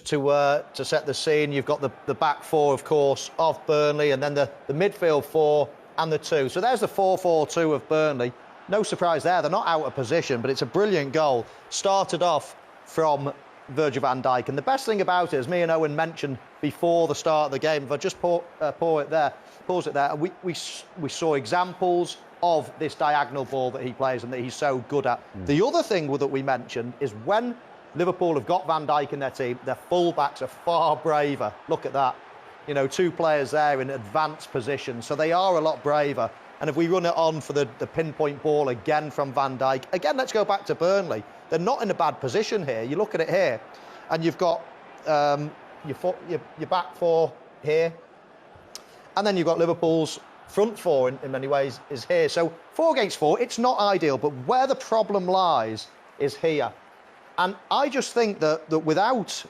Just to set the scene, you've got the back four, of course, of Burnley, and then the midfield four and the two. So there's the 4-4-2 of Burnley. No surprise there. They're not out of position, but it's a brilliant goal. Started off from Virgil van Dijk. And the best thing about it, as me and Owen mentioned before the start of the game, if I just pause it there, we saw examples of this diagonal ball that he plays and that he's so good at. The other thing that we mentioned is when Liverpool have got Van Dijk in their team, their full-backs are far braver. Look at that. You know, two players there in advanced position, so they are a lot braver. And if we run it on for the pinpoint ball again from Van Dijk, again, let's go back to Burnley. They're not in a bad position here. You look at it here, and you've got your back four here, and then you've got Liverpool's front four in many ways is here. So 4 against 4, it's not ideal, but where the problem lies is here. And I just think that without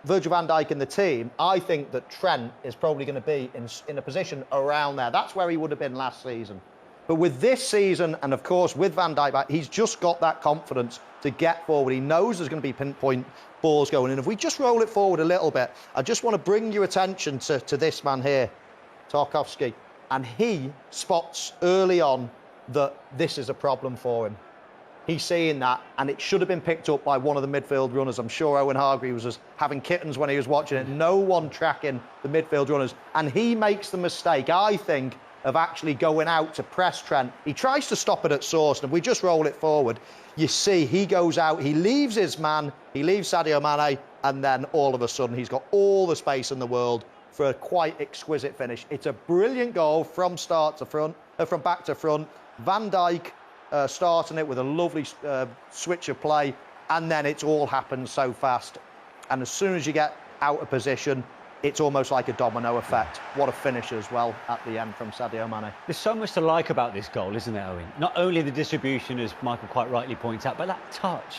Virgil van Dijk in the team, I think that Trent is probably going to be in a position around there. That's where he would have been last season. But with this season, and of course with Van Dijk back, he's just got that confidence to get forward. He knows there's going to be pinpoint balls going in. If we just roll it forward a little bit, I just want to bring your attention to this man here, Tarkowski. And he spots early on that this is a problem for him. He's seeing that, and it should have been picked up by one of the midfield runners. I'm sure Owen Hargreaves was having kittens when he was watching it. No one tracking the midfield runners. And he makes the mistake, I think, of actually going out to press Trent. He tries to stop it at source, and if we just roll it forward, you see he goes out, he leaves his man, he leaves Sadio Mane, and then all of a sudden he's got all the space in the world for a quite exquisite finish. It's a brilliant goal from start to front, from back to front. Van Dijk starting it with a lovely switch of play, and then it's all happened so fast. And as soon as you get out of position, it's almost like a domino effect. What a finish as well at the end from Sadio Mane. There's so much to like about this goal, isn't there, Owen? Not only the distribution, as Michael quite rightly points out, but that touch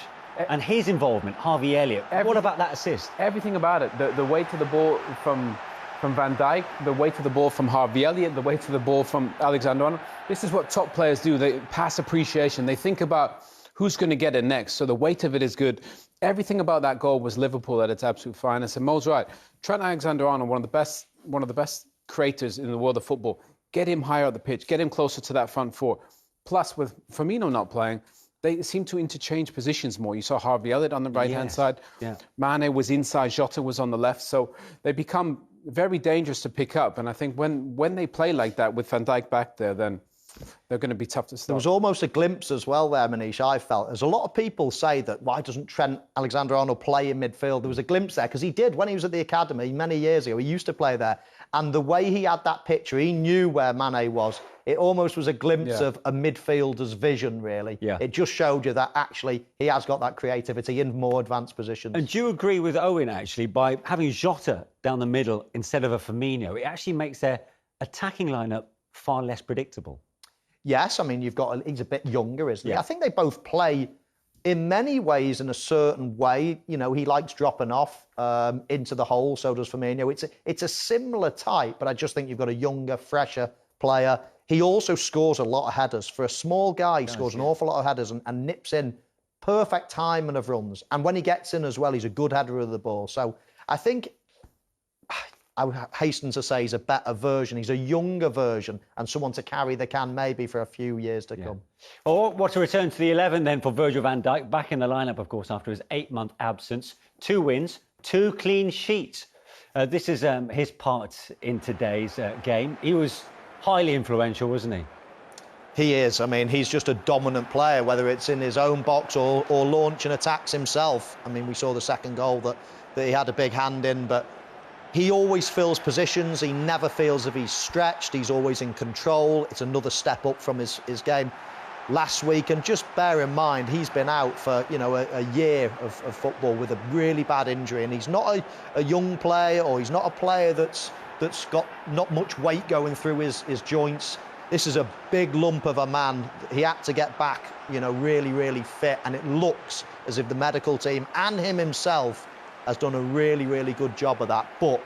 and his involvement, Harvey Elliott. What about that assist? Everything about it. The weight of the ball from Van Dijk, the weight of the ball from Harvey Elliott, the weight of the ball from Alexander-Arnold. This is what top players do. They pass appreciation. They think about who's going to get it next. So the weight of it is good. Everything about that goal was Liverpool at its absolute finest. And Mo's right. Trent Alexander-Arnold, one of the best creators in the world of football. Get him higher up the pitch. Get him closer to that front four. Plus, with Firmino not playing, they seem to interchange positions more. You saw Harvey Elliott on the right-hand side. Yeah. Mane was inside. Jota was on the left. So they become very dangerous to pick up. And I think when they play like that with Van Dijk back there, then they're going to be tough to stop. There was almost a glimpse as well there, Manish, I felt. There's a lot of people say that, why doesn't Trent Alexander-Arnold play in midfield? There was a glimpse there, because he did when he was at the academy many years ago. He used to play there. And the way he had that picture, he knew where Mane was. It almost was a glimpse of a midfielder's vision, really. Yeah. It just showed you that, actually, he has got that creativity in more advanced positions. And do you agree with Owen, actually, by having Jota down the middle instead of a Firmino, it actually makes their attacking lineup far less predictable? Yes, I mean, he's a bit younger, isn't he? I think they both play in many ways in a certain way. You know, he likes dropping off into the hole, so does Firmino. It's a similar type, but I just think you've got a younger, fresher player. He also scores a lot of headers. For a small guy, he scores an awful lot of headers and nips in perfect timing of runs. And when he gets in as well, he's a good header of the ball. So I think I would hasten to say he's a better version. He's a younger version and someone to carry the can maybe for a few years to come. Or what to return to the 11 then for Virgil van Dijk, back in the lineup, of course, after his 8-month absence. 2 wins, 2 clean sheets. This is his part in today's game. He was highly influential, wasn't he? He is. I mean, he's just a dominant player, whether it's in his own box or launching attacks himself. I mean, we saw the second goal that he had a big hand in, but he always fills positions. He never feels if he's stretched. He's always in control. It's another step up from his game last week. And just bear in mind, he's been out for, you know, a year of football with a really bad injury. And he's not a young player, or he's not a player that's got not much weight going through his joints. This is a big lump of a man. He had to get back, you know, really, really fit. And it looks as if the medical team and him himself has done a really, really good job of that. But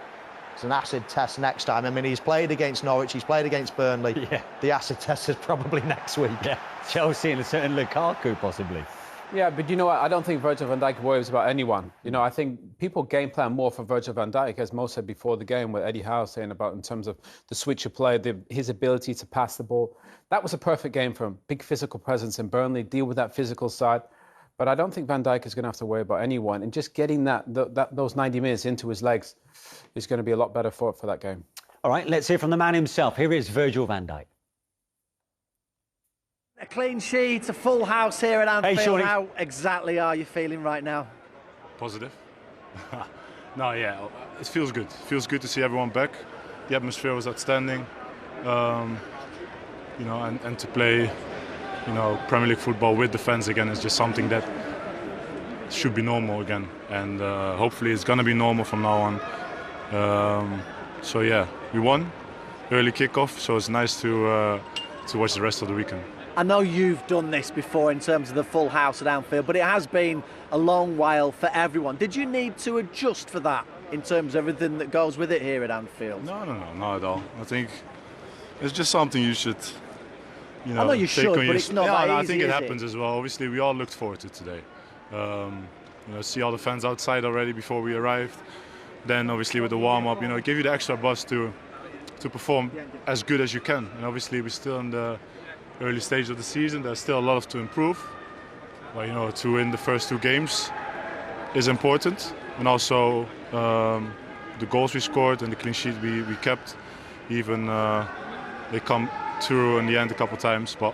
it's an acid test next time. I mean, he's played against Norwich, he's played against Burnley. Yeah. The acid test is probably next week. Yeah, Chelsea and a certain Lukaku, possibly. Yeah, but you know what? I don't think Virgil van Dijk worries about anyone. You know, I think people game plan more for Virgil van Dijk, as Mo said before the game, what Eddie Howe was saying about in terms of the switch of play, his ability to pass the ball. That was a perfect game for him. Big physical presence in Burnley, deal with that physical side. But I don't think Van Dijk is going to have to worry about anyone. And just getting those 90 minutes into his legs is going to be a lot better for that game. All right, let's hear from the man himself. Here is Virgil van Dijk. A clean sheet, a full house here at Anfield. Shawnee. How exactly are you feeling right now? Positive. No, yeah, it feels good. It feels good to see everyone back. The atmosphere was outstanding. You know, and to play, you know, Premier League football with the fans again is just something that should be normal again. And hopefully it's gonna be normal from now on. So yeah, we won. Early kickoff, so it's nice to watch the rest of the weekend. I know you've done this before in terms of the full house at Anfield, but it has been a long while for everyone. Did you need to adjust for that in terms of everything that goes with it here at Anfield? No, not at all. I think it's just something you should, you know, I know you should, but it's not that I easy, think it is happens as well. Obviously, we all looked forward to today. You know, see all the fans outside already before we arrived. Then, obviously, with the warm-up, you know, it gave you the extra buzz to perform as good as you can. And obviously, we're still in the early stage of the season. There's still a lot to improve. But, you know, to win the first 2 games is important. And also the goals we scored and the clean sheet we kept. Even they come through in the end a couple of times. But,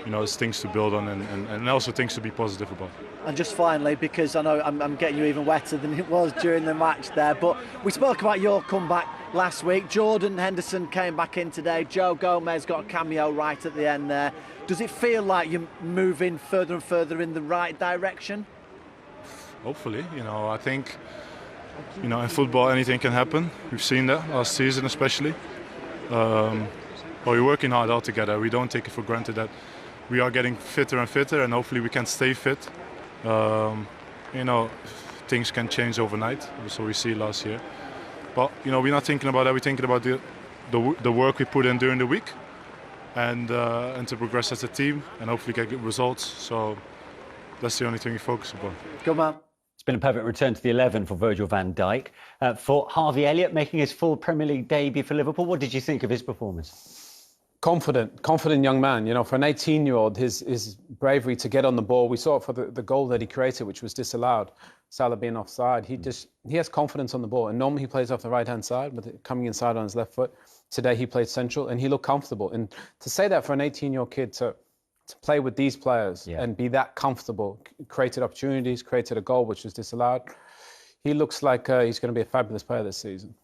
you know, it's things to build on and also things to be positive about. And just finally, because I know I'm getting you even wetter than it was during the match there, but we spoke about your comeback last week. Jordan Henderson came back in today. Joe Gomez got a cameo right at the end there. Does it feel like you're moving further and further in the right direction? Hopefully, you know, I think, you know, in football anything can happen. We've seen that last season especially. But we're working hard all together. We don't take it for granted that we are getting fitter and fitter, and hopefully we can stay fit. You know, things can change overnight, so we see last year. But, you know, we're not thinking about that. We're thinking about the work we put in during the week and to progress as a team and hopefully get good results. So that's the only thing we focus upon. Good man. It's been a perfect return to the 11 for Virgil van Dijk. For Harvey Elliott, making his full Premier League debut for Liverpool, what did you think of his performance? Confident young man. You know, for an 18-year-old, his bravery to get on the ball. We saw it for the goal that he created, which was disallowed. Salah being offside. He has confidence on the ball, and normally he plays off the right-hand side, with it coming inside on his left foot. Today he played central, and he looked comfortable. And to say that for an 18-year-old kid to play with these players and be that comfortable, created opportunities, created a goal which was disallowed. He looks like he's going to be a fabulous player this season.